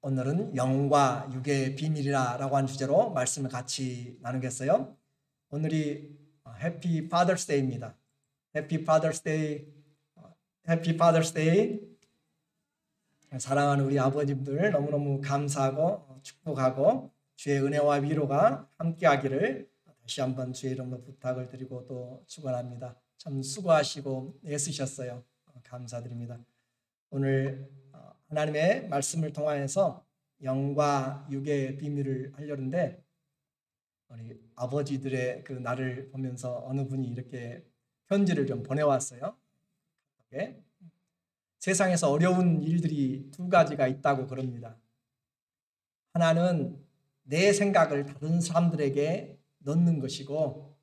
오늘은 영과 육의 비밀이라고 하는 주제로 말씀을 같이 나누겠어요. 오늘이 해피 파더스 데이입니다. 해피 파더스 데이, 해피 파더스 데이. 사랑하는 우리 아버님들 너무너무 감사하고 축복하고 주의 은혜와 위로가 함께하기를 다시 한번 주의 이름으로 부탁을 드리고 또 축원합니다. 참 수고하시고 애쓰셨어요. 감사드립니다. 오늘 하나님의 말씀을 통하여서 영과 육의 비밀을 하려는데 우리 아버지들의 그 날을 보면서 어느 분이 이렇게 편지를 좀 보내왔어요. 세상에서 어려운 일들이 두 가지가 있다고 그럽니다. 하나는 내 생각을 다른 사람들에게 넣는 것이고,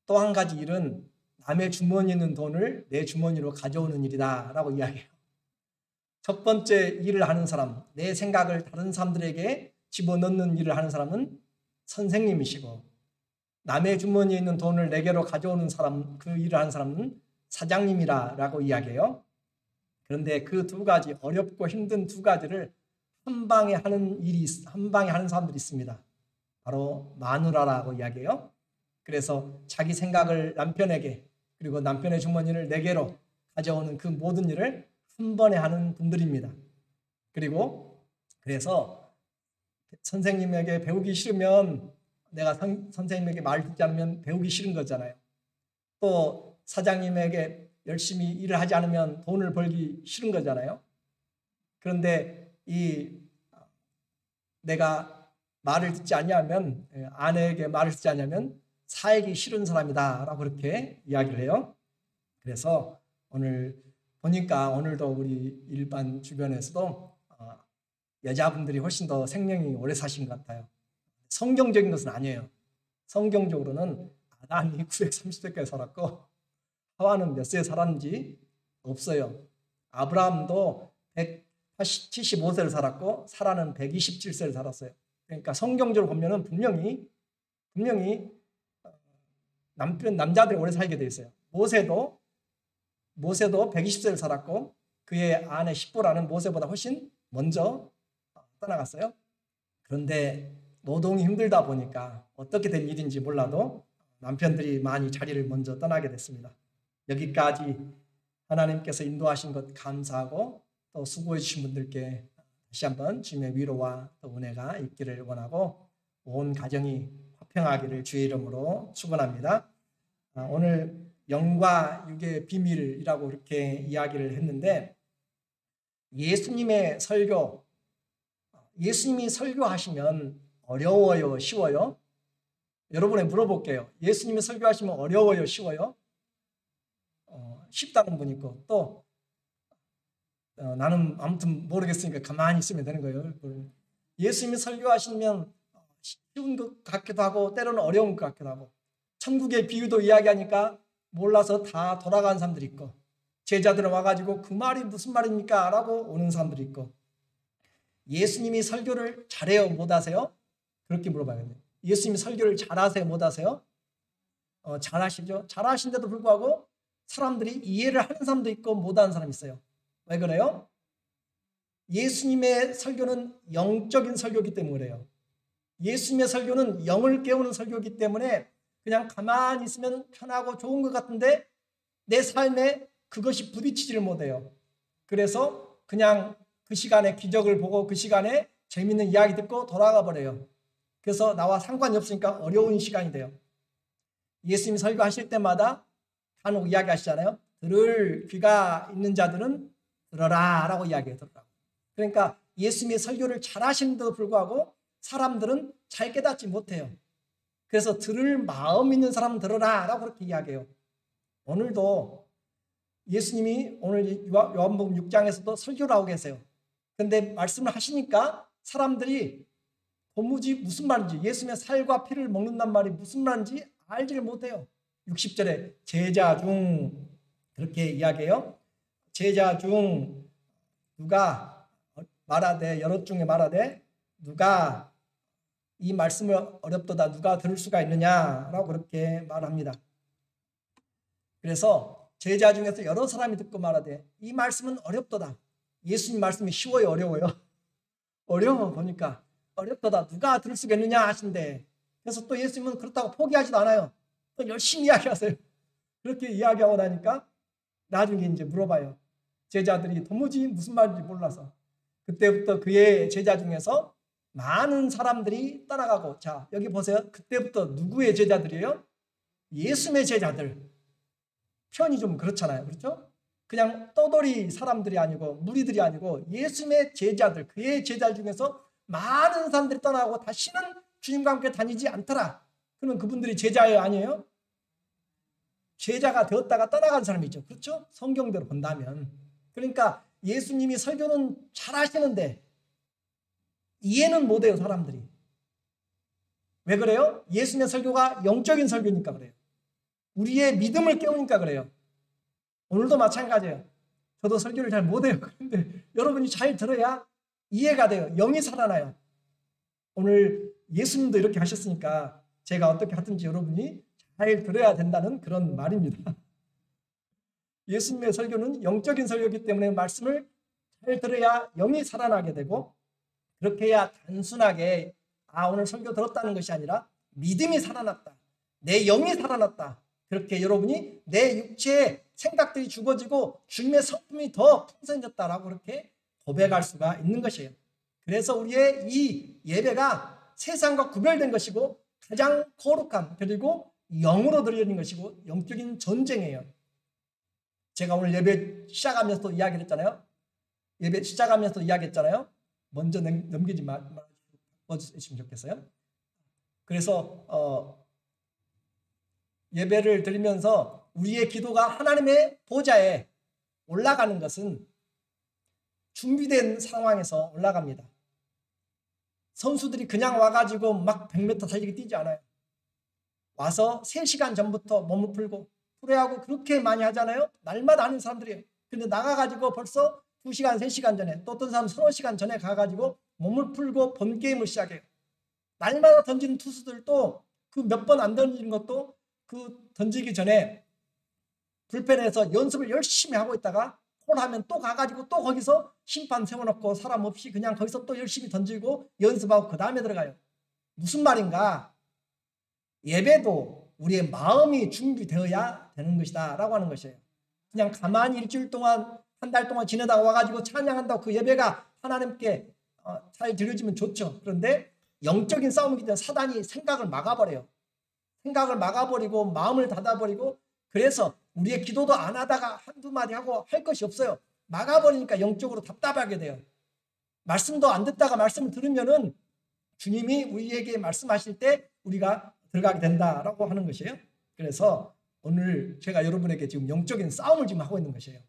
또 한 가지 일은 남의 주머니에 있는 돈을 내 주머니로 가져오는 일이다 라고 이야기해요. 첫 번째 일을 하는 사람, 내 생각을 다른 사람들에게 집어넣는 일을 하는 사람은 선생님이시고, 남의 주머니에 있는 돈을 내게로 가져오는 사람, 그 일을 하는 사람은 사장님이라고 이야기해요. 그런데 그 두 가지, 어렵고 힘든 두 가지를 한 방에 하는 사람들이 있습니다. 바로 마누라라고 이야기해요. 그래서 자기 생각을 남편에게, 그리고 남편의 주머니를 내게로 가져오는 그 모든 일을 한 번에 하는 분들입니다. 그리고 그래서 선생님에게 배우기 싫으면, 내가 선생님에게 말 듣지 않으면 배우기 싫은 거잖아요. 또 사장님에게 열심히 일을 하지 않으면 돈을 벌기 싫은 거잖아요. 그런데 내가 말을 듣지 않냐면, 아내에게 말을 듣지 않냐면 살기 싫은 사람이다 라고 그렇게 이야기를 해요. 그래서 오늘 보니까 오늘도 우리 일반 주변에서도 여자분들이 훨씬 더 생명이 오래 사신 것 같아요. 성경적인 것은 아니에요. 성경적으로는 아담이 930세까지 살았고 하와는 몇 세 살았는지 없어요. 아브라함도 175세를 살았고 사라는 127세를 살았어요. 그러니까 성경적으로 보면은 분명히 남자들이 오래 살게 돼 있어요. 모세도 120세를 살았고 그의 아내 십보라는 모세보다 훨씬 먼저 떠나갔어요. 그런데 노동이 힘들다 보니까 어떻게 된 일인지 몰라도 남편들이 많이 자리를 먼저 떠나게 됐습니다. 여기까지 하나님께서 인도하신 것 감사하고 또 수고해 주신 분들께 다시 한번 주님의 위로와 또 은혜가 있기를 원하고 온 가정이 화평하기를 주의 이름으로 축원합니다. 오늘 영과 육의 비밀이라고 이렇게 이야기를 했는데, 예수님이 설교하시면 어려워요, 쉬워요? 여러분에 물어볼게요. 예수님이 설교하시면 어려워요, 쉬워요? 쉽다는 분 있고, 또 나는 아무튼 모르겠으니까 가만히 있으면 되는 거예요. 예수님이 설교하시면 쉬운 것 같기도 하고 때로는 어려운 것 같기도 하고, 천국의 비유도 이야기하니까 몰라서 다 돌아가는 사람들이 있고, 제자들은 와가지고 그 말이 무슨 말입니까? 라고 오는 사람들이 있고, 예수님이 설교를 잘해요, 못하세요? 그렇게 물어봐야겠네요. 예수님이 설교를 잘하세요, 못하세요? 잘하시죠? 잘하신데도 불구하고 사람들이 이해를 하는 사람도 있고 못하는 사람이 있어요. 왜 그래요? 예수님의 설교는 영적인 설교이기 때문에 그래요. 예수님의 설교는 영을 깨우는 설교이기 때문에 그냥 가만히 있으면 편하고 좋은 것 같은데 내 삶에 그것이 부딪히지를 못해요. 그래서 그냥 그 시간에 기적을 보고 그 시간에 재밌는 이야기 듣고 돌아가 버려요. 그래서 나와 상관이 없으니까 어려운 시간이 돼요. 예수님이 설교하실 때마다 간혹 이야기하시잖아요. 들을 귀가 있는 자들은 들어라 라고 이야기해요. 그러니까 예수님의 설교를 잘 하시는데도 불구하고 사람들은 잘 깨닫지 못해요. 그래서 들을 마음 있는 사람은 들어라 라고 그렇게 이야기해요. 오늘도 예수님이 오늘 요한복음 6장에서도 설교를 하고 계세요. 그런데 말씀을 하시니까 사람들이 도무지 무슨 말인지, 예수님의 살과 피를 먹는단 말이 무슨 말인지 알지를 못해요. 60절에 제자 중 그렇게 이야기해요. 제자 중 누가 말하되, 여럿 중에 말하되 누가 이 말씀을 어렵도다 누가 들을 수가 있느냐라고 그렇게 말합니다. 그래서 제자 중에서 여러 사람이 듣고 말하되 이 말씀은 어렵도다. 예수님 말씀이 쉬워요, 어려워요? 어려워 보니까 어렵다 누가 들을 수가 있느냐 하신데, 그래서 또 예수님은 그렇다고 포기하지도 않아요. 또 열심히 이야기하세요. 그렇게 이야기하고 나니까 나중에 이제 물어봐요. 제자들이 도무지 무슨 말인지 몰라서. 그때부터 그의 제자 중에서 많은 사람들이 떠나가고, 자 여기 보세요. 그때부터 누구의 제자들이에요? 예수님의 제자들. 표현이 좀 그렇잖아요. 그렇죠? 그냥 떠돌이 사람들이 아니고 무리들이 아니고 예수님의 제자들, 그의 제자 중에서 많은 사람들이 떠나고 다시는 주님과 함께 다니지 않더라. 그러면 그분들이 제자예요, 아니에요? 제자가 되었다가 떠나간 사람이죠. 그렇죠? 성경대로 본다면. 그러니까 예수님이 설교는 잘 하시는데 이해는 못해요, 사람들이. 왜 그래요? 예수님의 설교가 영적인 설교니까 그래요. 우리의 믿음을 깨우니까 그래요. 오늘도 마찬가지예요. 저도 설교를 잘 못해요. 그런데 여러분이 잘 들어야 이해가 돼요. 영이 살아나요. 오늘 예수님도 이렇게 하셨으니까 제가 어떻게 하든지 여러분이 잘 들어야 된다는 그런 말입니다. 예수님의 설교는 영적인 설교이기 때문에 말씀을 잘 들어야 영이 살아나게 되고, 그렇게 해야 단순하게 오늘 설교 들었다는 것이 아니라 믿음이 살아났다, 내 영이 살아났다, 그렇게 여러분이 내 육체의 생각들이 죽어지고 주님의 성품이 더 풍성해졌다라고 그렇게 고백할 수가 있는 것이에요. 그래서 우리의 이 예배가 세상과 구별된 것이고 가장 거룩한, 그리고 영으로 드려진 것이고 영적인 전쟁이에요. 제가 오늘 예배 시작하면서도 이야기를 했잖아요. 예배 시작하면서 이야기했잖아요. 먼저 넘기지 말아주시면 좋겠어요. 그래서 예배를 드리면서 우리의 기도가 하나님의 보좌에 올라가는 것은 준비된 상황에서 올라갑니다. 선수들이 그냥 와가지고 막 100m 달리기 뛰지 않아요. 와서 3시간 전부터 몸을 풀고 프레하고 그렇게 많이 하잖아요. 날마다 하는 사람들이에요. 근데 나가가지고 벌써 2시간, 3시간 전에, 또 어떤 사람 3시간 전에 가가지고 몸을 풀고 본 게임을 시작해요. 날마다 던지는 투수들도 그 몇 번 안 던지는 것도 그 던지기 전에 불펜에서 연습을 열심히 하고 있다가 콜하면 또 가가지고 또 거기서 심판 세워놓고 사람 없이 그냥 거기서 또 열심히 던지고 연습하고 그 다음에 들어가요. 무슨 말인가? 예배도 우리의 마음이 준비되어야 되는 것이다 라고 하는 것이에요. 그냥 가만히 일주일 동안, 한 달 동안 지내다가 와가지고 찬양한다고 그 예배가 하나님께 잘 드려지면 좋죠. 그런데 영적인 싸움이기 때문에 사단이 생각을 막아버려요. 생각을 막아버리고 마음을 닫아버리고, 그래서 우리의 기도도 안 하다가 한두 마디 하고 할 것이 없어요. 막아버리니까 영적으로 답답하게 돼요. 말씀도 안 듣다가 말씀을 들으면은 주님이 우리에게 말씀하실 때 우리가 들어가게 된다라고 하는 것이에요. 그래서 오늘 제가 여러분에게 지금 영적인 싸움을 지금 하고 있는 것이에요.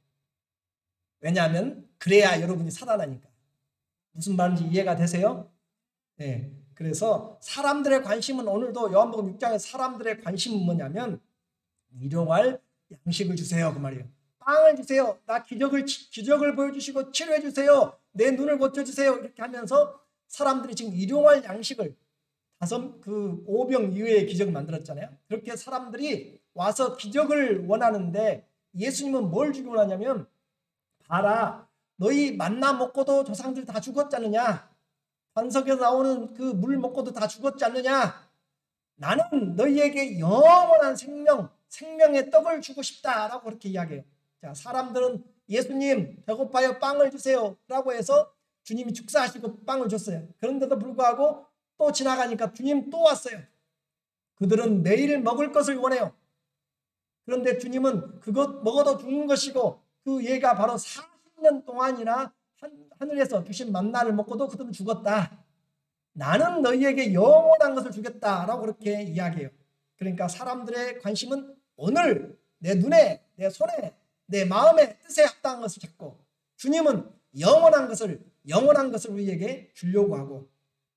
왜냐하면 그래야 여러분이 살아나니까. 무슨 말인지 이해가 되세요? 네. 그래서 사람들의 관심은, 오늘도 요한복음 6장에 사람들의 관심은 뭐냐면 일용할 양식을 주세요 그 말이에요. 빵을 주세요. 나 기적을 보여주시고 치료해 주세요. 내 눈을 고쳐주세요. 이렇게 하면서 사람들이 지금 일용할 양식을, 5병 이외의 기적을 만들었잖아요. 그렇게 사람들이 와서 기적을 원하는데 예수님은 뭘 주기 원하냐면, 봐라, 너희 만나 먹고도 조상들 다 죽었지 않느냐? 반석에서 나오는 그 물 먹고도 다 죽었지 않느냐? 나는 너희에게 영원한 생명의 떡을 주고 싶다라고 그렇게 이야기해요. 자, 사람들은 예수님 배고파요, 빵을 주세요 라고 해서 주님이 축사하시고 빵을 줬어요. 그런데도 불구하고 또 지나가니까 주님 또 왔어요. 그들은 매일 먹을 것을 원해요. 그런데 주님은 그것 먹어도 죽는 것이고, 그 얘가 바로 40년 동안이나 하늘에서 주신 만나를 먹고도 그들은 죽었다. 나는 너희에게 영원한 것을 주겠다라고 그렇게 이야기해요. 그러니까 사람들의 관심은 오늘 내 눈에, 내 손에, 내 마음에 뜻에 합당한 것을 찾고, 주님은 영원한 것을 우리에게 주려고 하고,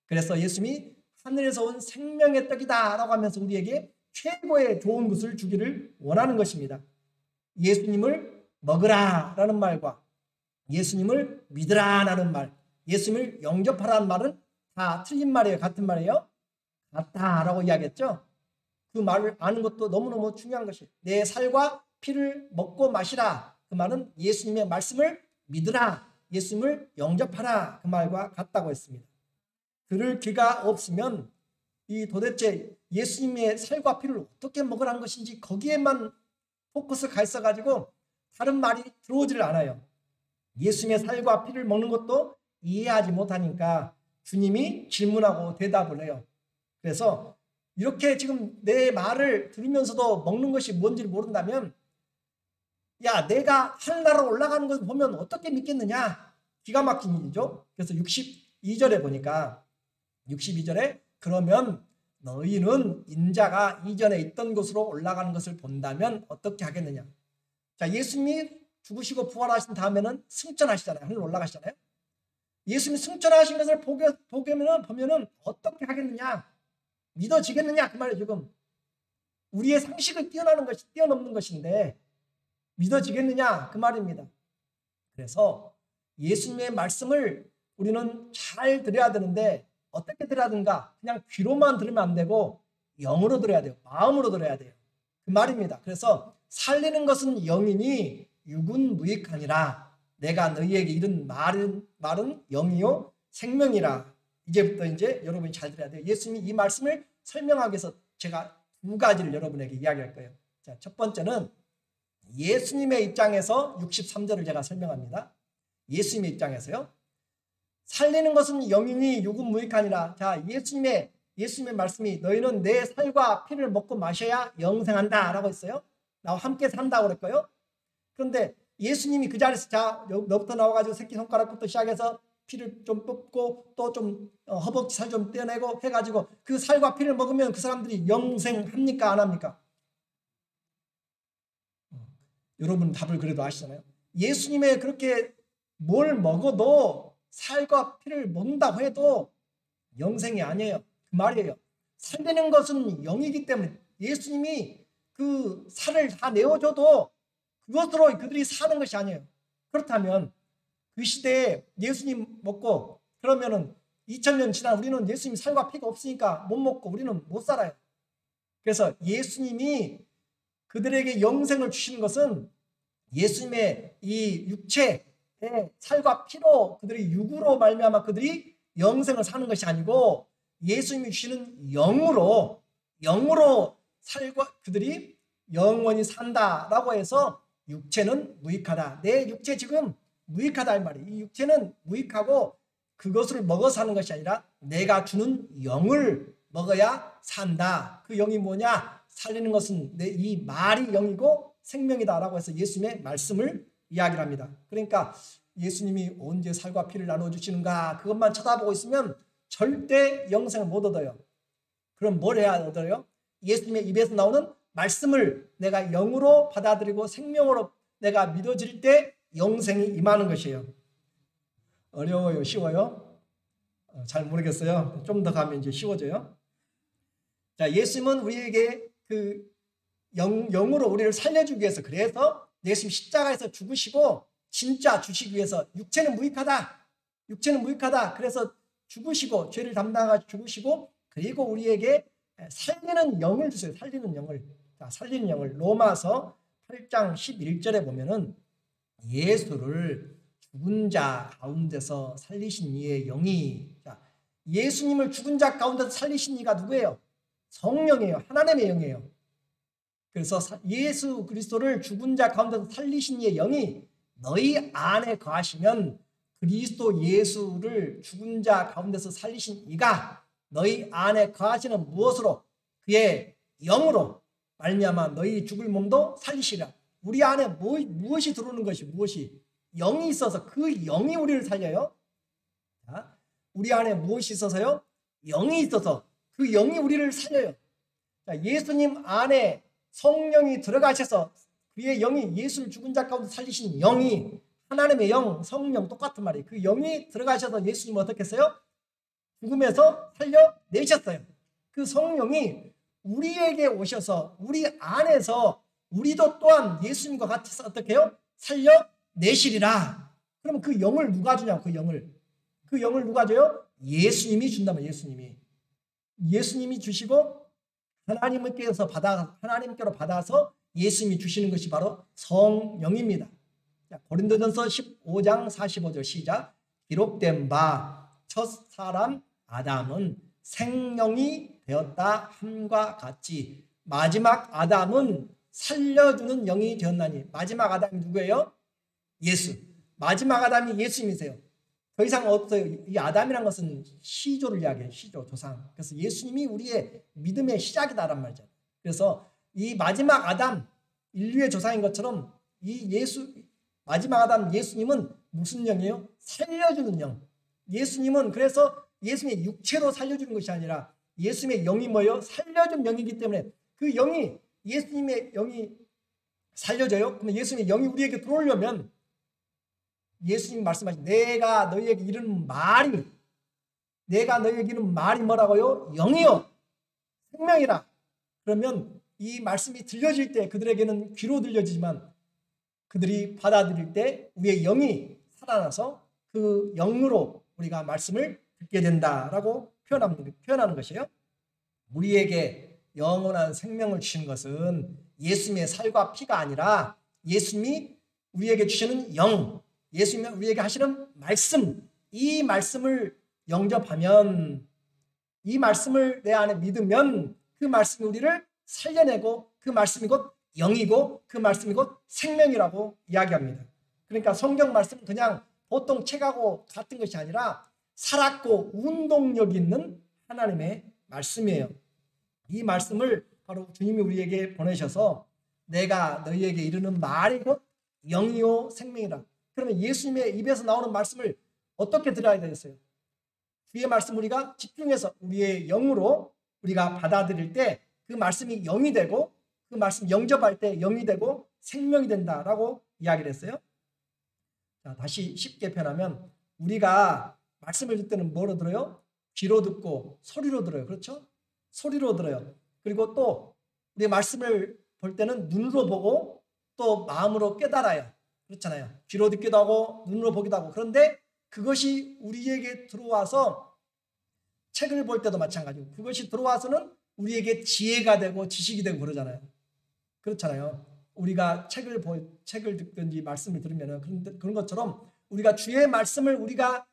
그래서 예수님이 하늘에서 온 생명의 떡이다 라고 하면서 우리에게 최고의 좋은 것을 주기를 원하는 것입니다. 예수님을 먹으라 라는 말과 예수님을 믿으라 라는 말, 예수님을 영접하라는 말은 다 틀린 말이에요? 같은 말이에요? 같다라고 이야기했죠. 그 말을 아는 것도 너무너무 중요한 것이에요. 내 살과 피를 먹고 마시라. 그 말은 예수님의 말씀을 믿으라, 예수님을 영접하라 그 말과 같다고 했습니다. 들을 귀가 없으면 이 도대체 예수님의 살과 피를 어떻게 먹으라는 것인지 거기에만 포커스가 가 있어가지고 다른 말이 들어오지를 않아요. 예수님의 살과 피를 먹는 것도 이해하지 못하니까 주님이 질문하고 대답을 해요. 그래서 이렇게 지금 내 말을 들으면서도 먹는 것이 뭔지를 모른다면 야, 내가 하늘나라로 올라가는 것을 보면 어떻게 믿겠느냐? 기가 막힌 일이죠. 그래서 62절에 보니까 62절에 그러면 너희는 인자가 이전에 있던 곳으로 올라가는 것을 본다면 어떻게 하겠느냐? 자, 예수님이 죽으시고 부활하신 다음에는 승천하시잖아요. 하늘 올라가시잖아요. 예수님이 승천하신 것을 보면은 어떻게 하겠느냐? 믿어지겠느냐? 그 말이에요. 지금 우리의 상식을 뛰어넘는 것인데 믿어지겠느냐? 그 말입니다. 그래서 예수님의 말씀을 우리는 잘 들어야 되는데 어떻게 들어야 되는가? 그냥 귀로만 들으면 안 되고 영으로 들어야 돼요. 마음으로 들어야 돼요. 그 말입니다. 그래서 살리는 것은 영이니 육은 무익하니라. 내가 너희에게 이른 말은 영이요 생명이라. 이제부터 이제 여러분이 잘 들어야 돼요. 예수님이 이 말씀을 설명하기 위해서 제가 두 가지를 여러분에게 이야기할 거예요. 자, 첫 번째는 예수님의 입장에서 63절을 제가 설명합니다. 예수님의 입장에서요. 살리는 것은 영이니 육은 무익하니라. 자, 예수님의 말씀이 너희는 내 살과 피를 먹고 마셔야 영생한다 라고 했어요. 나와 함께 산다고 그랬고요. 그런데 예수님이 그 자리에서 자, 너부터 나와가지고 새끼손가락부터 시작해서 피를 좀 뽑고 또 좀 허벅지 살 좀 떼어내고 해가지고 그 살과 피를 먹으면 그 사람들이 영생합니까? 안 합니까? 여러분 답을 그래도 아시잖아요. 예수님의 그렇게 뭘 먹어도 살과 피를 먹는다고 해도 영생이 아니에요. 그 말이에요. 살리는 것은 영이기 때문에 예수님이 그 살을 다 내어줘도 그것으로 그들이 사는 것이 아니에요. 그렇다면 그 시대에 예수님 먹고 그러면은 2000년 지난 우리는 예수님 살과 피가 없으니까 못 먹고 우리는 못 살아요. 그래서 예수님이 그들에게 영생을 주시는 것은 예수님의 이 육체의 살과 피로 그들이 육으로 말미암아 그들이 영생을 사는 것이 아니고 예수님이 주시는 영으로 살과 그들이 영원히 산다라고 해서 육체는 무익하다. 내 육체 지금 무익하다 이 말이에요. 이 육체는 무익하고 그것을 먹어 사는 것이 아니라 내가 주는 영을 먹어야 산다. 그 영이 뭐냐? 살리는 것은 내 이 말이 영이고 생명이다라고 해서 예수님의 말씀을 이야기를 합니다. 그러니까 예수님이 언제 살과 피를 나눠주시는가 그것만 쳐다보고 있으면 절대 영생을 못 얻어요. 그럼 뭘 해야 얻어요? 예수님의 입에서 나오는 말씀을 내가 영으로 받아들이고 생명으로 내가 믿어질 때 영생이 임하는 것이에요. 어려워요? 쉬워요? 잘 모르겠어요. 좀 더 가면 이제 쉬워져요. 자, 예수님은 우리에게 그 영으로 우리를 살려주기 위해서 그래서 예수님 십자가에서 죽으시고 진짜 주시기 위해서 육체는 무익하다. 그래서 죽으시고 죄를 담당하고 죽으시고 그리고 우리에게 살리는 영을 주세요. 살리는 영을. 자, 살리는 영을 로마서 8장 11절에 보면은 예수를 죽은 자 가운데서 살리신 이의 영이 자, 예수님을 죽은 자 가운데서 살리신 이가 누구예요? 성령이에요. 하나님의 영이에요. 그래서 예수 그리스도를 죽은 자 가운데서 살리신 이의 영이 너희 안에 거하시면 그리스도 예수를 죽은 자 가운데서 살리신 이가 너희 안에 거하시는 무엇으로? 그의 영으로 말미암아 너희 죽을 몸도 살리시리라. 우리 안에 무엇이 들어오는 것이 무엇이? 영이 있어서 그 영이 우리를 살려요. 자, 우리 안에 무엇이 있어서요? 영이 있어서 그 영이 우리를 살려요. 자, 예수님 안에 성령이 들어가셔서 그의 영이 예수를 죽은 자 가운데 살리신 영이 하나님의 영, 성령 똑같은 말이에요. 그 영이 들어가셔서 예수님 어떻게 했어요? 죽음에서 살려내셨어요. 그 성령이 우리에게 오셔서 우리 안에서 우리도 또한 예수님과 같이 어떻게 해요? 살려내시리라. 그러면 그 영을 누가 주냐고 그 영을 누가 줘요? 예수님이 준다면 예수님이 주시고 하나님께로 받아서 예수님이 주시는 것이 바로 성령입니다. 자, 고린도전서 15장 45절 시작. 기록된 바 첫 사람 아담은 생명이 되었다 함과 같이 마지막 아담은 살려주는 영이 되었나니. 마지막 아담이 누구예요? 예수. 마지막 아담이 예수님이세요. 더 이상 없어요. 이 아담이란 것은 시조를 이야기해요. 시조, 조상. 그래서 예수님이 우리의 믿음의 시작이다란 말이죠. 그래서 이 마지막 아담, 인류의 조상인 것처럼 이 마지막 아담 예수님은 무슨 영이에요? 살려주는 영. 예수님은 그래서 예수님의 육체로 살려주는 것이 아니라 예수님의 영이 뭐예요? 살려준 영이기 때문에 그 영이, 예수님의 영이 살려져요. 그러면 예수님의 영이 우리에게 들어오려면 예수님 말씀하신 내가 너희에게 이르는 말이 뭐라고요? 영이요 생명이라. 그러면 이 말씀이 들려질 때 그들에게는 귀로 들려지지만 그들이 받아들일 때 우리의 영이 살아나서 그 영으로 우리가 말씀을 듣게 된다라고 표현하는 것이에요. 우리에게 영원한 생명을 주신 것은 예수님의 살과 피가 아니라 예수님이 우리에게 주시는 영, 예수님이 우리에게 하시는 말씀, 이 말씀을 영접하면, 이 말씀을 내 안에 믿으면 그 말씀이 우리를 살려내고 그 말씀이 곧 영이고 그 말씀이 곧 생명이라고 이야기합니다. 그러니까 성경 말씀은 그냥 보통 책하고 같은 것이 아니라 살았고 운동력 있는 하나님의 말씀이에요. 이 말씀을 바로 주님이 우리에게 보내셔서 내가 너희에게 이르는 말이 곧 영이요 생명이라. 그러면 예수님의 입에서 나오는 말씀을 어떻게 들어야 되겠어요? 주의 말씀 우리가 집중해서 우리의 영으로 우리가 받아들일 때 그 말씀이 영이 되고 그 말씀 영접할 때 영이 되고 생명이 된다라고 이야기를 했어요. 자, 다시 쉽게 표현하면 우리가 말씀을 듣을 때는 뭐로 들어요? 귀로 듣고 소리로 들어요. 그렇죠? 소리로 들어요. 그리고 또 우리 말씀을 볼 때는 눈으로 보고 또 마음으로 깨달아요. 그렇잖아요. 귀로 듣기도 하고 눈으로 보기도 하고. 그런데 그것이 우리에게 들어와서 책을 볼 때도 마찬가지고 그것이 들어와서는 우리에게 지혜가 되고 지식이 되고 그러잖아요. 그렇잖아요. 우리가 책을 듣든지 말씀을 들으면 그런 것처럼 우리가 주의 말씀을 우리가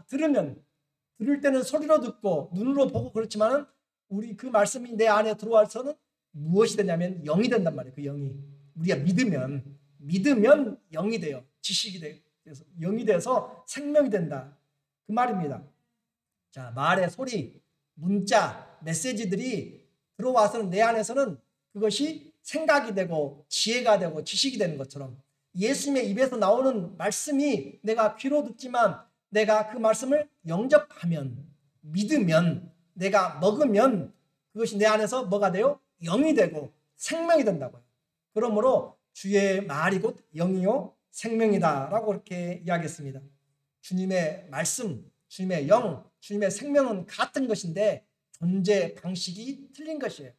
들을 때는 소리로 듣고 눈으로 보고 그렇지만은 우리 그 말씀이 내 안에 들어와서는 무엇이 되냐면 영이 된단 말이에요. 그 영이 우리가 믿으면 영이 돼요. 지식이 돼요. 그래서 영이 돼서 생명이 된다. 그 말입니다. 자, 말의 소리, 문자, 메시지들이 들어와서는 내 안에서는 그것이 생각이 되고 지혜가 되고 지식이 되는 것처럼 예수님의 입에서 나오는 말씀이 내가 귀로 듣지만 내가 그 말씀을 영접하면 믿으면 내가 먹으면 그것이 내 안에서 뭐가 돼요? 영이 되고 생명이 된다고요. 그러므로 주의 말이 곧 영이요 생명이다라고 그렇게 이야기했습니다. 주님의 말씀, 주님의 영, 주님의 생명은 같은 것인데 존재 방식이 틀린 것이에요.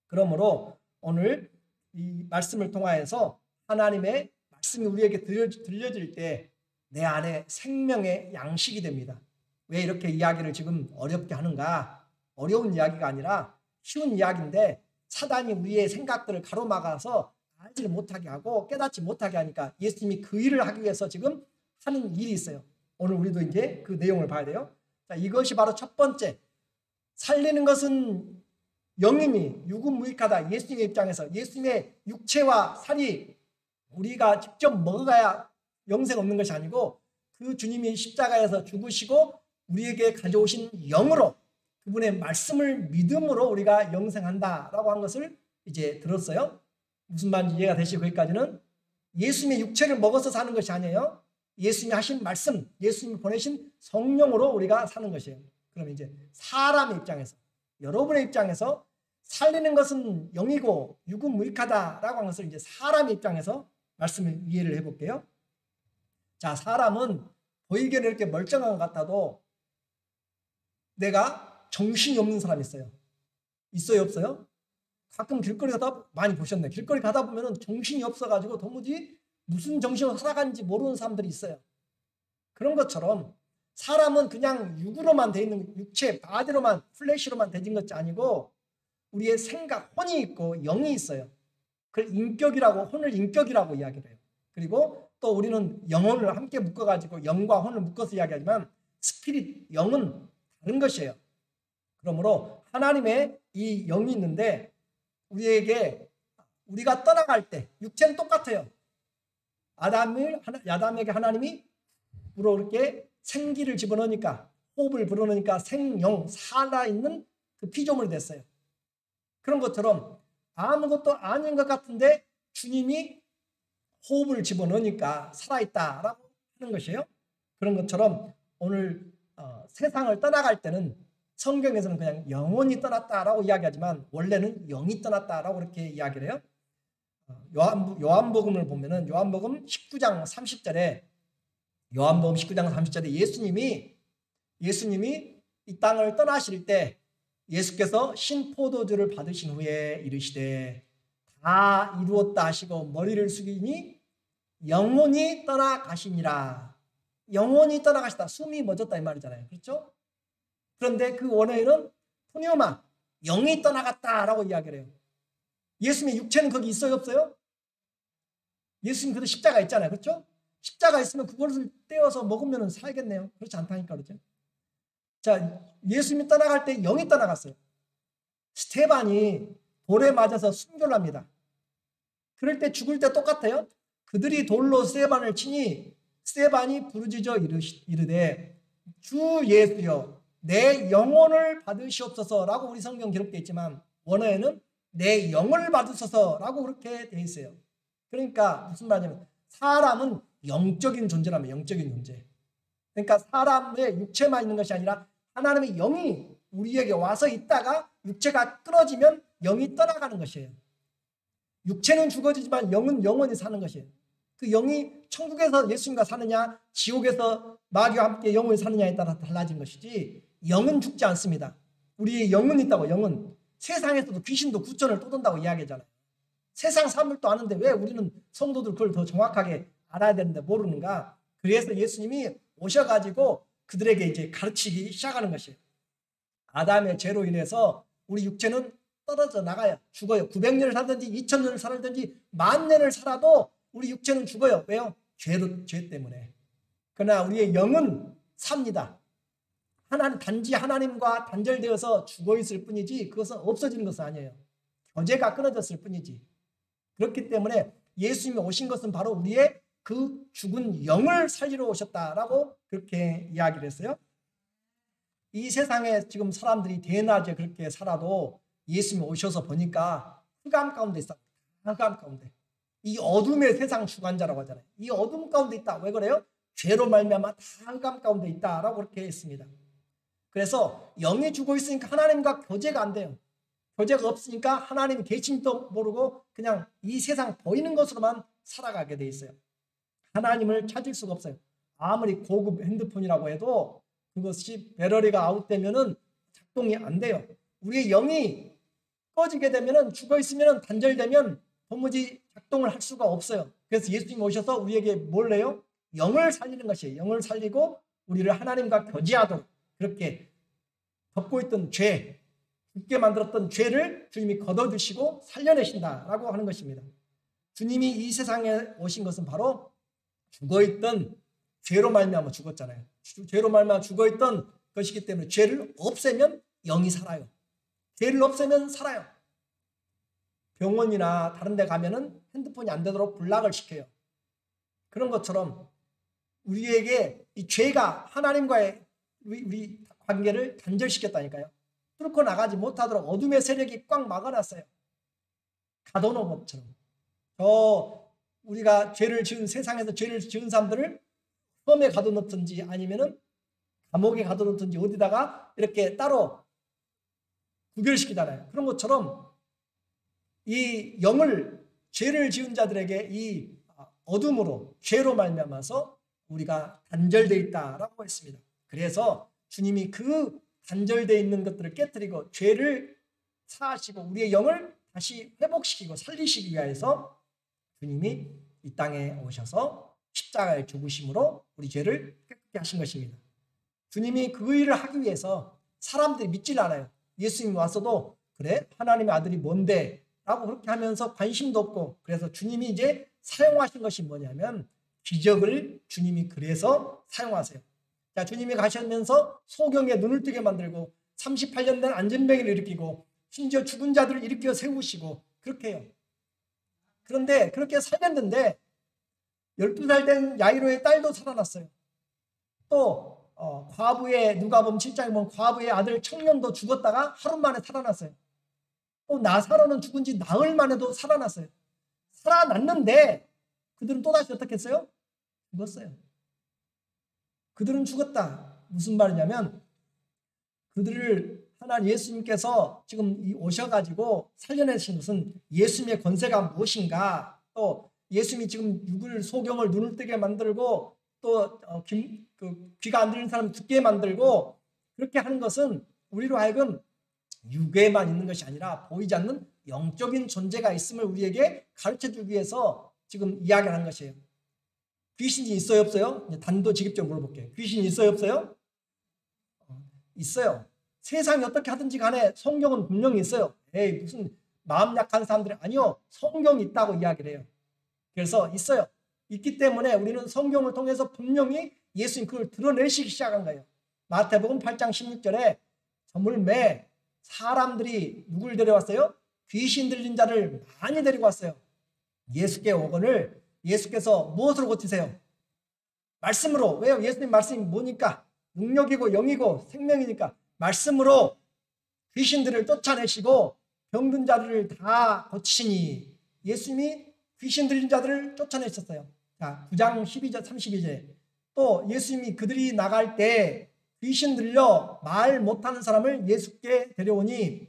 그러므로 오늘 이 말씀을 통하여서 하나님의 말씀이 우리에게 들려질 때 내 안에 생명의 양식이 됩니다. 왜 이렇게 이야기를 지금 어렵게 하는가? 어려운 이야기가 아니라 쉬운 이야기인데 사단이 우리의 생각들을 가로막아서 알지 못하게 하고 깨닫지 못하게 하니까 예수님이 그 일을 하기 위해서 지금 하는 일이 있어요. 오늘 우리도 이제 그 내용을 봐야 돼요. 자, 이것이 바로 첫 번째. 살리는 것은 영이니 유구무익하다. 예수님의 입장에서 예수님의 육체와 살이 우리가 직접 먹어야 영생 없는 것이 아니고 그 주님이 십자가에서 죽으시고 우리에게 가져오신 영으로 그분의 말씀을 믿음으로 우리가 영생한다라고 한 것을 이제 들었어요. 무슨 말인지 이해가 되시고 거기까지는 예수님의 육체를 먹어서 사는 것이 아니에요. 예수님이 하신 말씀, 예수님이 보내신 성령으로 우리가 사는 것이에요. 그럼 이제 사람의 입장에서 여러분의 입장에서 살리는 것은 영이고 육은 무익하다라고 한 것을 이제 사람의 입장에서 말씀을 이해를 해볼게요. 자, 사람은 보이기에는 이렇게 멀쩡한 것 같아도 내가 정신이 없는 사람이 있어요. 있어요, 없어요? 가끔 길거리 가다 많이 보셨네. 길거리 가다 보면은 정신이 없어가지고 도무지 무슨 정신으로 살아가는지 모르는 사람들이 있어요. 그런 것처럼 사람은 그냥 육으로만 돼 있는 육체, 바디로만 플래시로만 되진 것이 아니고 우리의 생각, 혼이 있고 영이 있어요. 그걸 인격이라고 혼을 인격이라고 이야기를 해요. 그리고 또 우리는 영혼을 함께 묶어가지고 영과 혼을 묶어서 이야기하지만 스피릿, 영은 다른 것이에요. 그러므로 하나님의 이 영이 있는데 우리에게 우리가 떠나갈 때 육체는 똑같아요. 야담에게 하나님이 이렇게 생기를 집어넣으니까 호흡을 불어넣으니까 생영 살아있는 그 피조물이 됐어요. 그런 것처럼 아무것도 아닌 것 같은데 주님이 호흡을 집어넣으니까 살아있다라고 하는 것이에요. 그런 것처럼 오늘 세상을 떠나갈 때는 성경에서는 그냥 영혼이 떠났다라고 이야기하지만 원래는 영이 떠났다라고 그렇게 이야기를 해요. 요한복음을 보면은 요한복음 19장 30절에 요한복음 19장 30절에 예수님이 이 땅을 떠나실 때 예수께서 신포도주를 받으신 후에 이르시되 다 이루었다 하시고 머리를 숙이니 영혼이 떠나가시니라. 영혼이 떠나가시다. 숨이 멎었다 이 말이잖아요. 그렇죠? 그런데 그 원어에는 푸뉴마, 영이 떠나갔다라고 이야기를 해요. 예수님의 육체는 거기 있어요, 없어요? 예수님 그도 십자가 있잖아요. 그렇죠? 십자가 있으면 그것을 떼어서 먹으면 살겠네요. 그렇지 않다니까. 그렇죠? 자, 예수님이 떠나갈 때 영이 떠나갔어요. 스테반이 돌에 맞아서 순교를 합니다. 그럴 때 죽을 때 똑같아요. 그들이 돌로 스테반을 치니 스테반이 부르짖어 이르되 주 예수여 내 영혼을 받으시옵소서라고 우리 성경 기록되어 있지만 원어에는 내 영을 받으소서라고 그렇게 되어 있어요. 그러니까 무슨 말이냐면 사람은 영적인 존재라면 영적인 존재. 그러니까 사람의 육체만 있는 것이 아니라 하나님의 영이 우리에게 와서 있다가 육체가 끊어지면 영이 떠나가는 것이에요. 육체는 죽어지지만 영은 영원히 사는 것이에요. 그 영이 천국에서 예수님과 사느냐 지옥에서 마귀와 함께 영원히 사느냐에 따라 달라진 것이지 영은 죽지 않습니다. 우리의 영은 있다고. 영은 세상에서도 귀신도 구천을 떠돈다고 이야기하잖아요. 세상 사물도 아는데 왜 우리는 성도들 그걸 더 정확하게 알아야 되는데 모르는가. 그래서 예수님이 오셔가지고 그들에게 이제 가르치기 시작하는 것이에요. 아담의 죄로 인해서 우리 육체는 떨어져 나가요. 죽어요. 900년을 살든지 2000년을 살든지 10,000년을 살아도 우리 육체는 죽어요. 왜요? 죄 때문에. 그러나 우리의 영은 삽니다. 단지 하나님과 단절되어서 죽어있을 뿐이지 그것은 없어지는 것은 아니에요. 교제가 끊어졌을 뿐이지. 그렇기 때문에 예수님이 오신 것은 바로 우리의 그 죽은 영을 살리러 오셨다라고 그렇게 이야기를 했어요. 이 세상에 지금 사람들이 대낮에 그렇게 살아도 예수님이 오셔서 보니까 흑암 가운데 있어. 흑암 가운데. 이 어둠의 세상 주관자라고 하잖아요. 이 어둠 가운데 있다. 왜 그래요? 죄로 말미암아 다 흑암 가운데 있다라고 그렇게 했습니다. 그래서 영이 죽어 있으니까 하나님과 교제가 안 돼요. 교제가 없으니까 하나님이 계신지도 모르고 그냥 이 세상 보이는 것으로만 살아가게 돼 있어요. 하나님을 찾을 수가 없어요. 아무리 고급 핸드폰이라고 해도 그것이 배터리가 아웃되면은 작동이 안 돼요. 우리의 영이 꺼지게 되면은 죽어 있으면 단절되면 도무지 작동을 할 수가 없어요. 그래서 예수님이 오셔서 우리에게 뭘 해요? 영을 살리는 것이에요. 영을 살리고 우리를 하나님과 교제하도록 그렇게 덮고 있던 죄, 죽게 만들었던 죄를 주님이 걷어주시고 살려내신다라고 하는 것입니다. 주님이 이 세상에 오신 것은 바로 죽어있던 죄로 말미암아 죽었잖아요. 죄로 말미암아 죽어있던 것이기 때문에 죄를 없애면 영이 살아요. 죄를 없애면 살아요. 병원이나 다른 데 가면은 핸드폰이 안 되도록 블락을 시켜요. 그런 것처럼 우리에게 이 죄가 하나님과의 우리 관계를 단절시켰다니까요. 뚫고 나가지 못하도록 어둠의 세력이 꽉 막아놨어요. 가둬놓은 것처럼. 우리가 세상에서 죄를 지은 사람들을 섬에 가둬놓든지 아니면은 감옥에 가둬놓든지 어디다가 이렇게 따로 구별시키잖아요. 그런 것처럼 이 영을 죄를 지은 자들에게 이 어둠으로 죄로 말미암아서 우리가 단절되어 있다라고 했습니다. 그래서 주님이 그 단절되어 있는 것들을 깨뜨리고 죄를 사하시고 우리의 영을 다시 회복시키고 살리시기 위해서 주님이 이 땅에 오셔서 십자가에 죽으심으로 우리 죄를 깨끗게 하신 것입니다. 주님이 그 일을 하기 위해서 사람들이 믿질 않아요. 예수님이 왔어도 그래? 하나님의 아들이 뭔데? 라고 그렇게 하면서 관심도 없고 그래서 주님이 이제 사용하신 것이 뭐냐면 기적을 주님이 그래서 사용하세요. 자, 주님이 가시면서 소경에 눈을 뜨게 만들고 38년 된 안전병을 일으키고 심지어 죽은 자들을 일으켜 세우시고 그렇게 해요. 그런데 그렇게 살렸는데 12살 된 야이로의 딸도 살아났어요. 또 과부의 누가복음 7장에 보면 과부의 아들 청년도 죽었다가 하루 만에 살아났어요. 또 나사로는 죽은 지 나흘 만에도 살아났어요. 살아났는데 그들은 또다시 어떻게 했어요? 죽었어요. 그들은 죽었다. 무슨 말이냐면 그들을 하나님 예수님께서 지금 오셔가지고 살려내신 것은 예수님의 권세가 무엇인가, 또 예수님이 지금 육을 소경을 눈을 뜨게 만들고 또 귀가 안 들리는 사람 듣게 만들고 그렇게 하는 것은 우리로 하여금 육에만 있는 것이 아니라 보이지 않는 영적인 존재가 있음을 우리에게 가르쳐주기 위해서 지금 이야기하는 것이에요. 귀신이 있어요 없어요? 단도직입적으로 물어볼게요. 귀신이 있어요 없어요? 있어요. 세상이 어떻게 하든지 간에 성경은 분명히 있어요. 에이 무슨 마음 약한 사람들이 아니요. 성경이 있다고 이야기를 해요. 그래서 있어요. 있기 때문에 우리는 성경을 통해서 분명히 예수님 그걸 드러내시기 시작한 거예요. 마태복음 8장 16절에 저물매 사람들이 누굴 데려왔어요? 귀신 들린 자를 많이 데리고 왔어요. 예수께 오거늘 예수께서 무엇으로 고치세요? 말씀으로. 왜요? 예수님 말씀이 뭐니까? 능력이고 영이고 생명이니까 말씀으로 귀신들을 쫓아내시고 병든 자들을 다 고치시니 예수님이 귀신 들린 자들을 쫓아내셨어요. 자, 9장 12절 32절 또 예수님이 그들이 나갈 때 귀신 들려 말 못하는 사람을 예수께 데려오니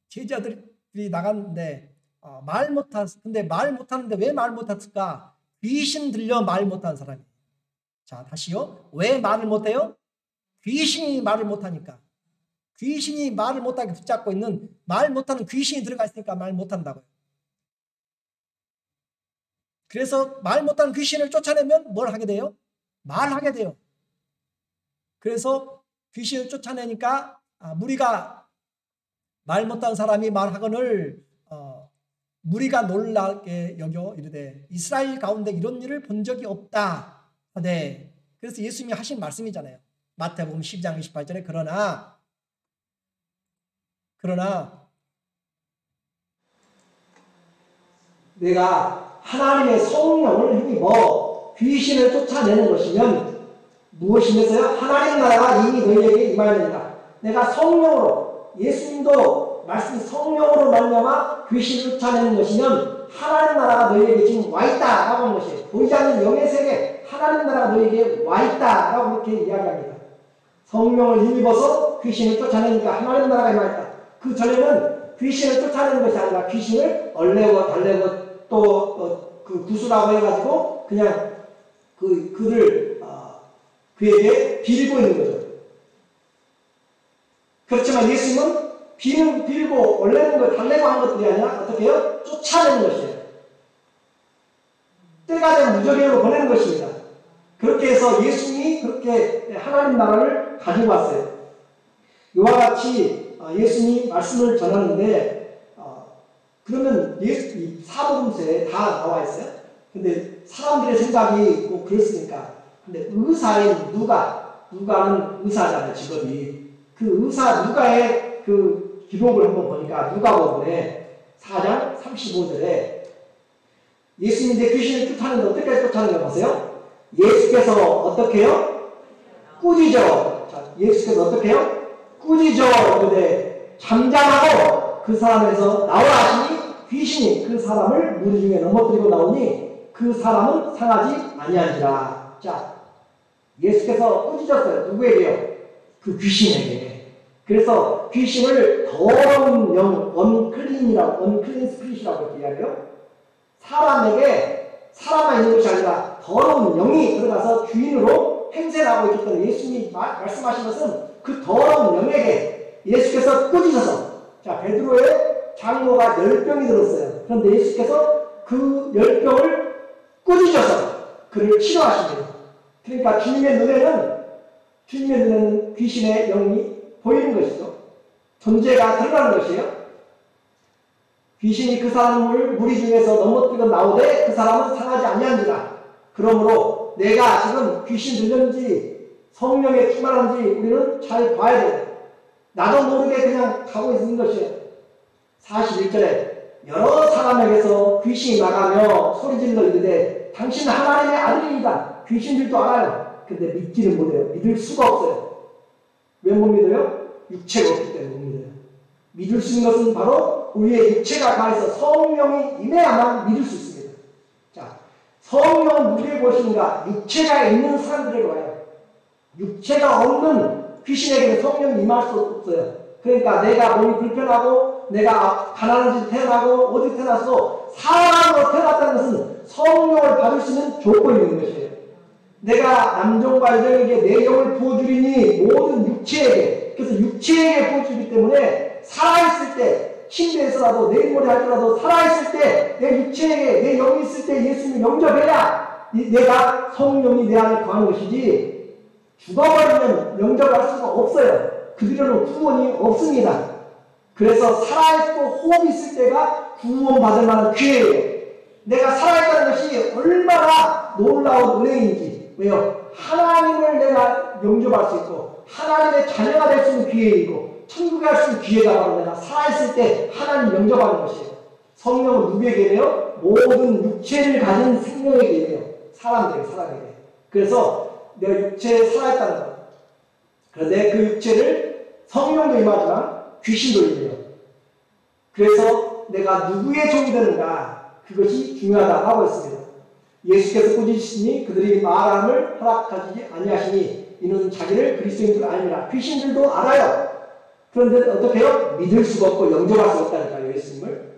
제자들이 나갔는데 근데 말 못하는데 왜 말 못했을까? 귀신 들려 말 못하는 사람이. 자, 다시요. 왜 말을 못해요? 귀신이 말을 못하니까. 귀신이 말을 못하게 붙잡고 있는 말 못하는 귀신이 들어가 있으니까 말 못한다고요. 그래서 말 못하는 귀신을 쫓아내면 뭘 하게 돼요? 말하게 돼요. 그래서 귀신을 쫓아내니까 무리가 말 못하는 사람이 말하거늘 무리가 놀라게 여겨 이르되 이스라엘 가운데 이런 일을 본 적이 없다 하되. 그래서 예수님이 하신 말씀이잖아요. 마태복음 10장 28절에 그러나 내가 하나님의 성령을 힘입어 귀신을 쫓아내는 것이면 무엇이겠어요? 하나님 나라가 이미 너희에게 임하였느니라. 내가 성령으로, 예수님도 말씀 성령으로 말미암아 귀신을 쫓아내는 것이면 하나님 나라가 너희에게 지금 와있다라고 하는 것이에요. 보이지 않는 영의 세계 하나님 나라가 너희에게 와있다라고 그렇게 이야기합니다. 성령을 힘입어서 귀신을 쫓아내니까 하나님 나라가 임하였다. 그 전에는 귀신을 쫓아내는 것이 아니라 귀신을 얼레고 달래고 또 그 구수라고 해가지고 그냥 그에게 빌고 있는 거죠. 그렇지만 예수님은 빌고 얼레는 거 달래고 하는 것들이 아니라 어떻게 해요? 쫓아내는 것이에요. 때가 된 무저갱으로 보내는 것입니다. 그렇게 해서 예수님이 그렇게 하나님 나라를 가지고 왔어요. 이와 같이 예수님이 말씀을 전하는데 그러면 이 사복음서에 다 나와 있어요. 근데 사람들의 생각이 꼭 그렇습니까? 근데 의사인 누가는 의사잖아요, 직업이. 그 의사 누가의 그 기록을 한번 보니까 누가복음에 4장 35절에 예수님 이제 귀신을 쫓아내는데 어떻게 쫓아내는 거 보세요? 예수께서 어떻게 해요? 꾸짖어. 자, 예수께서 어떻게 해요? 꾸짖어. 그런데 잠잠하고 그 사람에서 나오라 하시니 귀신이 그 사람을 무리 중에 넘어뜨리고 나오니 그 사람은 상하지 아니한지라. 자, 예수께서 꾸짖었어요. 누구에게요? 그 귀신에게. 그래서 귀신을 더러운 영, 언클린 스피릿이라고 이야기해요. 사람만 있는 것이 아니라 더러운 영이 들어가서 주인으로 행세하고 있기 때문에 예수님이 말씀하신 것은 그 더러운 영에게 예수께서 꾸짖어서, 자, 베드로의 장모가 10병이 들었어요. 그런데 예수께서 그 10병을 꾸짖어서 그를 치료하십니다. 그러니까 주님의 눈에는 귀신의 영이 보이는 것이죠. 존재가 드러나는 것이에요. 귀신이 그 사람을 무리 중에서 넘어뜨려 나오되 그 사람은 상하지 아니한지라. 그러므로 내가 지금 귀신 들렸는지 성령에 충만한지 우리는 잘 봐야 돼요. 나도 모르게 그냥 가고 있는 것이에요. 41절에 여러 사람에게서 귀신이 나가며 소리질러 이르되 당신 하나님의 아들입니다. 귀신들도 알아요. 근데 믿지를 못해요. 믿을 수가 없어요. 왜 못 믿어요? 육체가 없기 때문에 못 믿어요. 믿을 수 있는 것은 바로 우리의 육체가 가해서 성령이 임해야만 믿을 수 있습니다. 자, 성령은 누구에게 오시는가? 육체가 있는 사람들에게 와요. 육체가 없는 귀신에게는 성령이 임할 수 없어요. 그러니까 내가 몸이 불편하고 내가 가난한 집 태어나고 어디 태어났어 사람으로 태어났다는 것은 성령을 받을 수 있는 조건이 있는 것이에요. 내가 남종과 여종에게 내 영을 부어주리니 모든 육체에게, 그래서 육체에게 부어주기 때문에 살아있을 때 침대에서라도 내일 모레 할때라도 살아있을 때 내 육체에게 내 영이 있을 때 예수님을 영접해야 내가 성령이 내 안에 거하는 것이지 죽어버리면 영접할 수가 없어요. 그들은 구원이 없습니다. 그래서 살아있고 호흡이 있을 때가 구원받을 만한 기회예요. 내가 살아있다는 것이 얼마나 놀라운 은혜인지. 왜요? 하나님을 내가 영접할 수 있고 하나님의 자녀가 될 수 있는 기회이고 천국에 갈 수 있는 기회가 바로 내가 살아있을 때 하나님 영접하는 것이에요. 성령은 누구에게 해요? 모든 육체를 가진 생명에게 해요. 사람에게. 그래서 내가 육체에 살아있다는 것. 그런데 그 육체를 성령도 임하지만 귀신도 임해요. 그래서 내가 누구의 종이 되는가, 그것이 중요하다고 하고 있습니다. 예수께서 꾸짖으시니 그들이 말함을 허락하지 아니하시니 이는 자기를 그리스도인 줄 아니라. 귀신들도 알아요. 그런데 어떻게 해요? 믿을 수가 없고 영접할 수 없다니까요. 예수님을.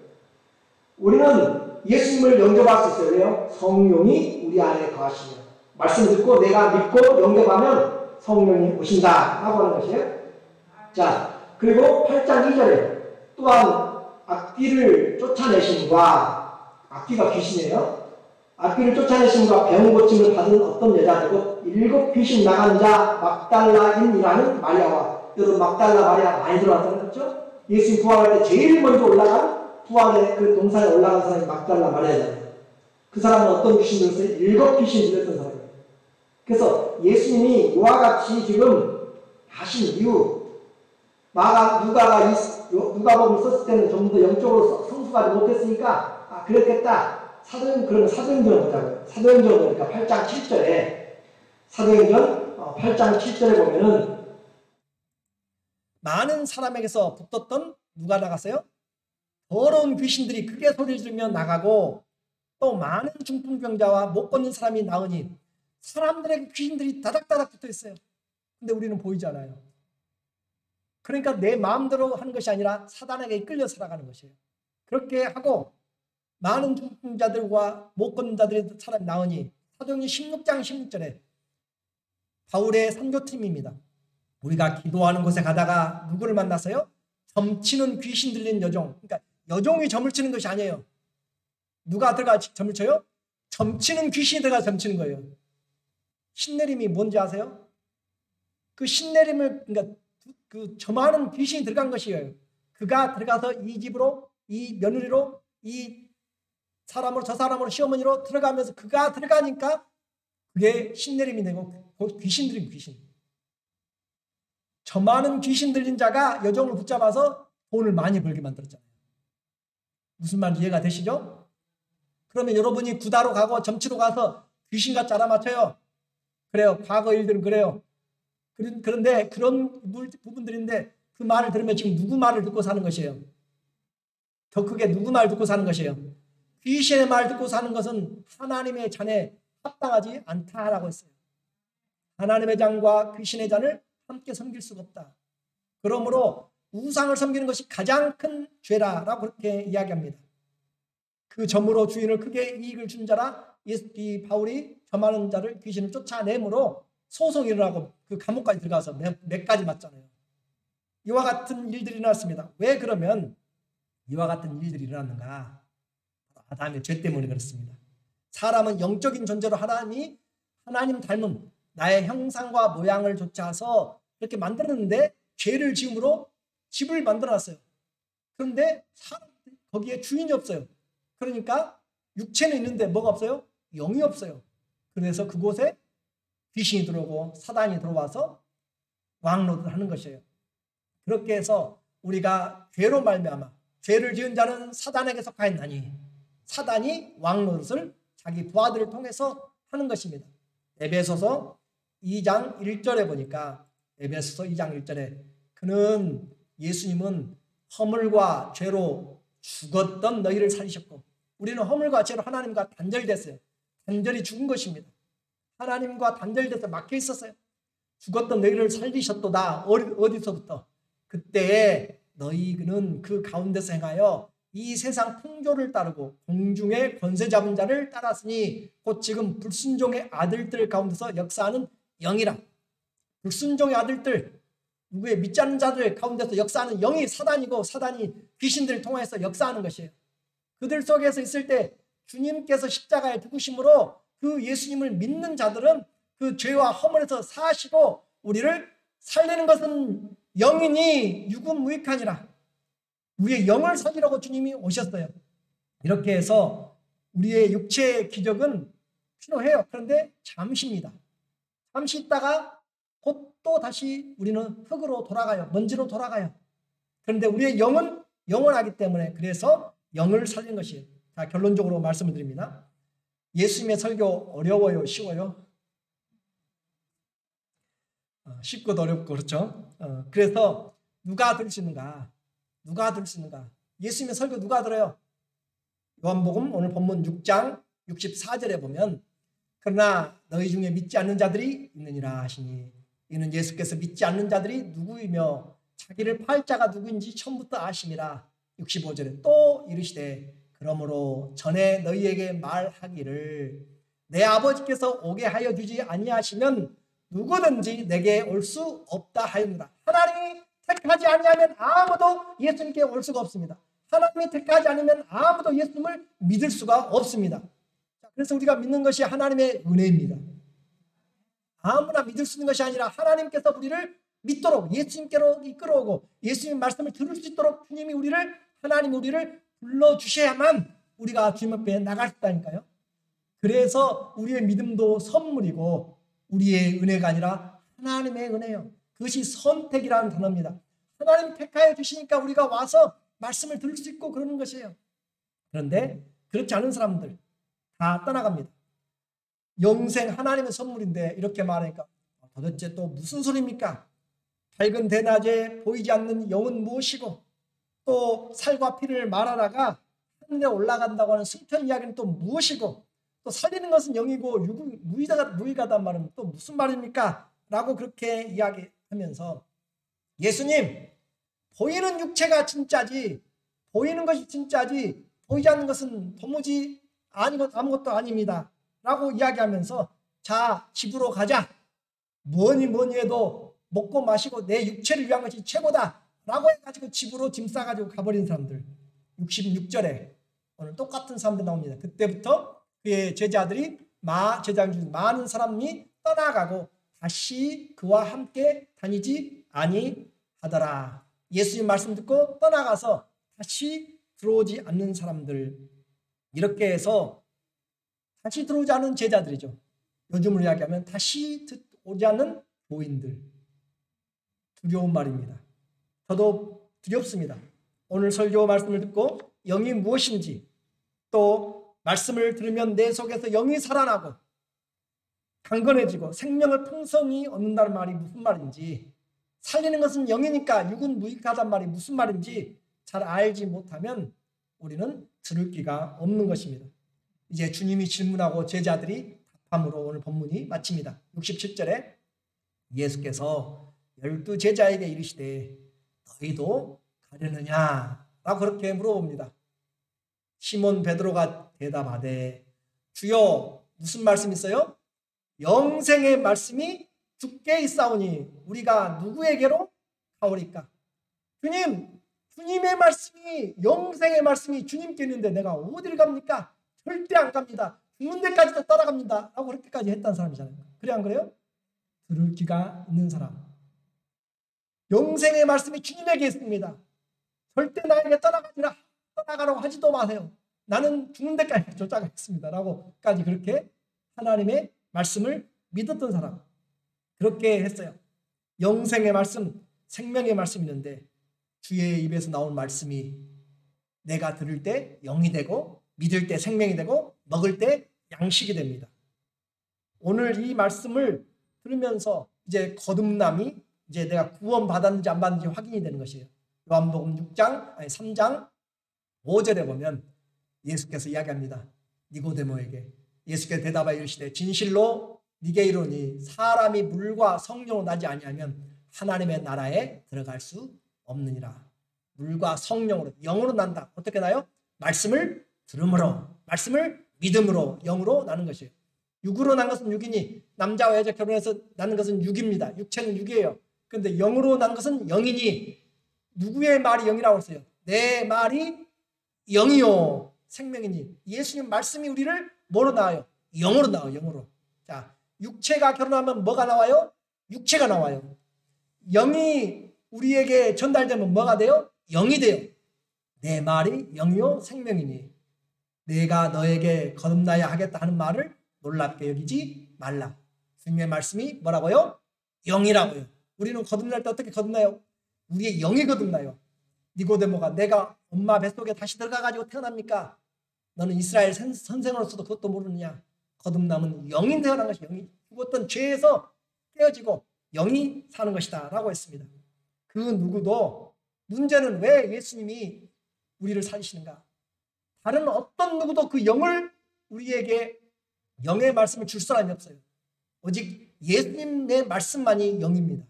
우리는 예수님을 영접할 수 있어요. 왜요? 성령이 우리 안에 거하시면. 말씀 듣고 내가 믿고 영접하면 성령이 오신다 라고 하는 것이에요. 자, 그리고 8장 2절에 또한 악귀를 쫓아내심과, 악귀가 귀신이에요. 악귀를 쫓아내심과 병 고침을 받은 어떤 여자이고 7 귀신 나간 자 막달라인이라는 마리아와, 여러분 막달라 마리아 많이 들어왔다는 거죠? 예수님 부활할 때 제일 먼저 올라간, 부활의 그 동산에 올라간 사람이 막달라 마리아잖아요. 그 사람은 어떤 귀신 들었어요? 7 귀신 들었던 사람이에요. 그래서 예수님이 이와 같이 지금 하신 이유, 누가복음을 썼을 때는 전부 더 영적으로 성숙하지 못했으니까 그랬겠다. 그러면 사도행전을 보자고요. 사도행전 보니까 8장 7절에 사도행전 8장 7절에 보면은 많은 사람에게서 붙었던 누가 나갔어요? 더러운 귀신들이 크게 소리를 지르며 나가고 또 많은 중풍병자와 못 걷는 사람이 나으니 사람들에게 귀신들이 다닥다닥 붙어 있어요. 근데 우리는 보이지 않아요. 그러니까 내 마음대로 하는 것이 아니라 사단에게 이끌려 살아가는 것이에요. 그렇게 하고 많은 중풍자들과 못 걷는 자들이 사람이 나으니, 사도행전 16장 16절에 바울의 선교팀입니다. 우리가 기도하는 곳에 가다가 누구를 만났어요? 점치는 귀신 들린 여종. 그러니까 여종이 점을 치는 것이 아니에요. 누가 들어가 점을 쳐요? 점치는 귀신이 들어가 점치는 거예요. 신내림이 뭔지 아세요? 그 신내림을, 그러니까 그 점하는 귀신이 들어간 것이에요. 그가 들어가서 이 집으로, 이 며느리로, 이 사람으로, 저 사람으로, 시어머니로 들어가면서 그가 들어가니까 그게 신내림이 되고 귀신 들린 귀신. 점하는 귀신 들린 자가 여종을 붙잡아서 돈을 많이 벌게 만들었잖아요. 무슨 말인지 이해가 되시죠? 그러면 여러분이 구다로 가고 점치러 가서 귀신같이 알아맞혀요. 그래요. 과거 일들은 그래요. 그런데 그런 부분들인데 그 말을 들으면 지금 누구 말을 듣고 사는 것이에요? 더 크게 누구 말 듣고 사는 것이에요? 귀신의 말 듣고 사는 것은 하나님의 잔에 합당하지 않다라고 했어요. 하나님의 잔과 귀신의 잔을 함께 섬길 수가 없다. 그러므로 우상을 섬기는 것이 가장 큰 죄라라고 그렇게 이야기합니다. 그 점으로 주인을 크게 이익을 준 자라 이 바울이 점하는 자를 귀신을 쫓아내므로 소송이 일어나고 그 감옥까지 들어가서 몇 가지 맞잖아요. 이와 같은 일들이 일어났습니다. 왜 그러면 이와 같은 일들이 일어났는가? 아담의 죄 때문에 그렇습니다. 사람은 영적인 존재로 하나님 닮은 나의 형상과 모양을 좇아서 이렇게 만들었는데 죄를 지음으로 집을 만들어놨어요. 그런데 거기에 주인이 없어요. 그러니까 육체는 있는데 뭐가 없어요? 영이 없어요. 그래서 그곳에 귀신이 들어오고 사단이 들어와서 왕노릇을 하는 것이에요. 그렇게 해서 우리가 죄로 말미암아 죄를 지은 자는 사단에게 속하였나니 사단이 왕노릇을 자기 부하들을 통해서 하는 것입니다. 에베소서 2장 1절에 보니까 에베소서 2장 1절에 그는 예수님은 허물과 죄로 죽었던 너희를 살리셨고 우리는 허물과 죄로 하나님과 단절됐어요. 단절이 죽은 것입니다. 하나님과 단절돼서 막혀 있었어요. 죽었던 너희를 살리셨도다. 어디서부터? 그때에 너희는 그 가운데서 행하여 이 세상 풍조를 따르고 공중의 권세 잡은 자를 따랐으니 곧 지금 불순종의 아들들 가운데서 역사하는 영이라. 불순종의 아들들, 누구의 믿지 않는 자들 가운데서 역사하는 영이 사단이고 사단이 귀신들을 통해서 역사하는 것이에요. 그들 속에서 있을 때 주님께서 십자가에 죽으심으로 그 예수님을 믿는 자들은 그 죄와 허물에서 사시고 우리를 살리는 것은 영이니 육은 무익하니라. 우리의 영을 살리라고 주님이 오셨어요. 이렇게 해서 우리의 육체의 기적은 필요해요. 그런데 잠시입니다. 잠시 있다가 곧 또 다시 우리는 흙으로 돌아가요. 먼지로 돌아가요. 그런데 우리의 영은 영원하기 때문에 그래서 영을 살리는 것이에요. 자, 결론적으로 말씀을 드립니다. 예수님의 설교 어려워요? 쉬워요? 쉽고도 어렵고 그렇죠. 그래서 누가 들을 수 있는가? 누가 들을 수 있는가? 예수님의 설교 누가 들어요? 요한복음 오늘 본문 6장 64절에 보면 그러나 너희 중에 믿지 않는 자들이 있느니라 하시니 이는 예수께서 믿지 않는 자들이 누구이며 자기를 팔 자가 누구인지 처음부터 아심이라. 65절에 또 이르시되 그러므로 전에 너희에게 말하기를 내 아버지께서 오게 하여 주지 아니하시면 누구든지 내게 올 수 없다 하였노라. 하나님이 택하지 아니하면 아무도 예수님께 올 수가 없습니다. 하나님이 택하지 않으면 아무도 예수님을 믿을 수가 없습니다. 그래서 우리가 믿는 것이 하나님의 은혜입니다. 아무나 믿을 수 있는 것이 아니라 하나님께서 우리를 믿도록 예수님께로 이끌어오고 예수님 말씀을 들을 수 있도록 주님이 하나님 우리를 불러주셔야만 우리가 주님 앞에 나갈 수 있다니까요. 그래서 우리의 믿음도 선물이고 우리의 은혜가 아니라 하나님의 은혜요. 그것이 선택이라는 단어입니다. 하나님 택하여 주시니까 우리가 와서 말씀을 들을 수 있고 그러는 것이에요. 그런데 그렇지 않은 사람들 다 떠나갑니다. 영생 하나님의 선물인데 이렇게 말하니까 도대체 또 무슨 소리입니까? 밝은 대낮에 보이지 않는 영은 무엇이고 또 살과 피를 말하다가 하늘에 올라간다고 하는 승천 이야기는 또 무엇이고 또 살리는 것은 영이고 육은 무의하다는 말은 또 무슨 말입니까? 라고 그렇게 이야기하면서 예수님 보이는 육체가 진짜지 보이는 것이 진짜지 보이지 않는 것은 도무지 아무것도 아닙니다. 라고 이야기하면서 자 집으로 가자. 뭐니 해도 먹고 마시고 내 육체를 위한 것이 최고다. 라고 해가지고 집으로 짐 싸가지고 가버린 사람들 66절에 오늘 똑같은 사람들 나옵니다. 그때부터 그의 제자들이 제자들 중 많은 사람이 떠나가고 다시 그와 함께 다니지 아니하더라. 예수님 말씀 듣고 떠나가서 다시 들어오지 않는 사람들 이렇게 해서 다시 들어오지 않은 제자들이죠. 요즘으로 이야기하면 다시 오지 않는 교인들. 두려운 말입니다. 저도 두렵습니다. 오늘 설교 말씀을 듣고 영이 무엇인지 또 말씀을 들으면 내 속에서 영이 살아나고 강건해지고 생명을 풍성히 얻는다는 말이 무슨 말인지 살리는 것은 영이니까 육은 무익하다는 말이 무슨 말인지 잘 알지 못하면 우리는 들을 기가 없는 것입니다. 이제 주님이 질문하고 제자들이 답함으로 오늘 본문이 마칩니다. 67절에 예수께서 12 제자에게 이르시되 너희도 가려느냐? 라고 그렇게 물어봅니다. 시몬 베드로가 대답하되 주여 무슨 말씀 있어요? 영생의 말씀이 주께 있사오니 우리가 누구에게로 가오리까? 주님의 말씀이 영생의 말씀이 주님께 있는데 내가 어디를 갑니까? 절대 안 갑니다. 죽는 데까지도 따라갑니다. 라고 그렇게까지 했다는 사람이잖아요. 그래 안 그래요? 들을 귀가 있는 사람. 영생의 말씀이 주님에게 있습니다. 절대 나에게 떠나가라고 하지도 마세요. 나는 죽는 데까지 쫓아가겠습니다. 라고까지 그렇게 하나님의 말씀을 믿었던 사람. 그렇게 했어요. 영생의 말씀, 생명의 말씀이 있는데 주의 입에서 나온 말씀이 내가 들을 때 영이 되고 믿을 때 생명이 되고 먹을 때 양식이 됩니다. 오늘 이 말씀을 들으면서 이제 거듭남이 이제 내가 구원 받았는지 안 받았는지 확인이 되는 것이에요. 요한복음 3장 5절에 보면 예수께서 이야기합니다. 니고데모에게 예수께서 대답하여 이르시되 진실로 네게 이르노니 사람이 물과 성령으로 나지 아니하면 하나님의 나라에 들어갈 수 없느니라. 물과 성령으로, 영으로 난다. 어떻게 나요? 말씀을 들음으로, 말씀을 믿음으로, 영으로 나는 것이에요. 육으로 난 것은 육이니 남자와 여자 결혼해서 나는 것은 육입니다. 육체는 육이에요. 그런데 영으로 난 것은 영이니 누구의 말이 영이라고 했어요? 내 말이 영이요 생명이니. 예수님 말씀이 우리를 뭐로 나와요? 영으로 나와요. 영으로. 자, 육체가 결혼하면 뭐가 나와요? 육체가 나와요. 영이 우리에게 전달되면 뭐가 돼요? 영이 돼요. 내 말이 영이요 생명이니 내가 너에게 거듭나야 하겠다 하는 말을 놀랍게 여기지 말라. 주님의 말씀이 뭐라고요? 영이라고요. 우리는 거듭날 때 어떻게 거듭나요? 우리의 영이 거듭나요. 니고데모가 내가 엄마 뱃속에 다시 들어가가지고 태어납니까? 너는 이스라엘 선생으로서도 그것도 모르느냐? 거듭남은 영이 태어난 것이 영이 죽었던 죄에서 깨어지고 영이 사는 것이다 라고 했습니다. 그 누구도 문제는 왜 예수님이 우리를 살리시는가? 다른 어떤 누구도 그 영을 우리에게 영의 말씀을 줄 사람이 없어요. 오직 예수님의 말씀만이 영입니다.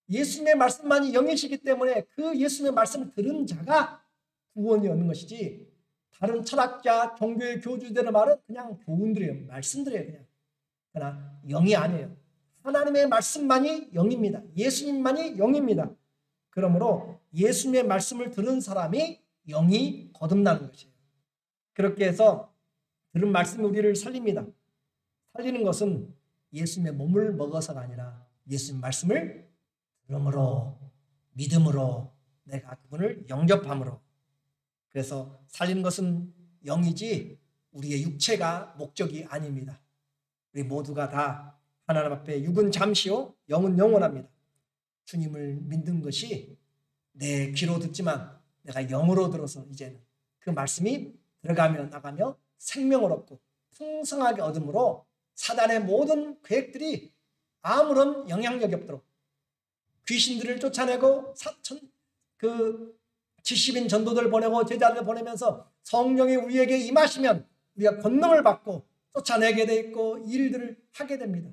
예수님의 말씀만이 영이시기 때문에 그 예수님의 말씀을 들은 자가 구원이 얻는 것이지 다른 철학자, 종교의 교주들의 말은 그냥 교훈들이에요. 말씀들이에요. 그냥. 그러나 영이 아니에요. 하나님의 말씀만이 영입니다. 예수님만이 영입니다. 그러므로 예수님의 말씀을 들은 사람이 영이 거듭나는 것이에요. 그렇게 해서 들은 말씀이 우리를 살립니다. 살리는 것은 예수님의 몸을 먹어서가 아니라 예수님 말씀을 들음으로 믿음으로 내가 그분을 영접함으로. 그래서 살리는 것은 영이지 우리의 육체가 목적이 아닙니다. 우리 모두가 다 하나님 앞에 육은 잠시요 영은 영원합니다. 주님을 믿는 것이 내 귀로 듣지만 내가 영으로 들어서 이제는 그 말씀이 들어가며 나가며 생명을 얻고 풍성하게 얻음으로 사단의 모든 계획들이 아무런 영향력이 없도록 귀신들을 쫓아내고 70인 전도들 보내고 제자들 보내면서 성령이 우리에게 임하시면 우리가 권능을 받고 쫓아내게 돼 있고 일들을 하게 됩니다.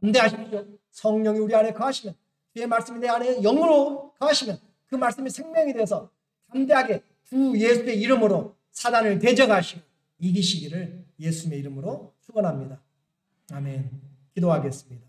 담대하십시오. 성령이 우리 안에 거하시면 주의 말씀이 내 안에 영으로 거하시면 그 말씀이 생명이 돼서 담대하게 주 예수의 이름으로 사단을 대적하시고 이기시기를 예수님의 이름으로 축원합니다. 아멘. 기도하겠습니다.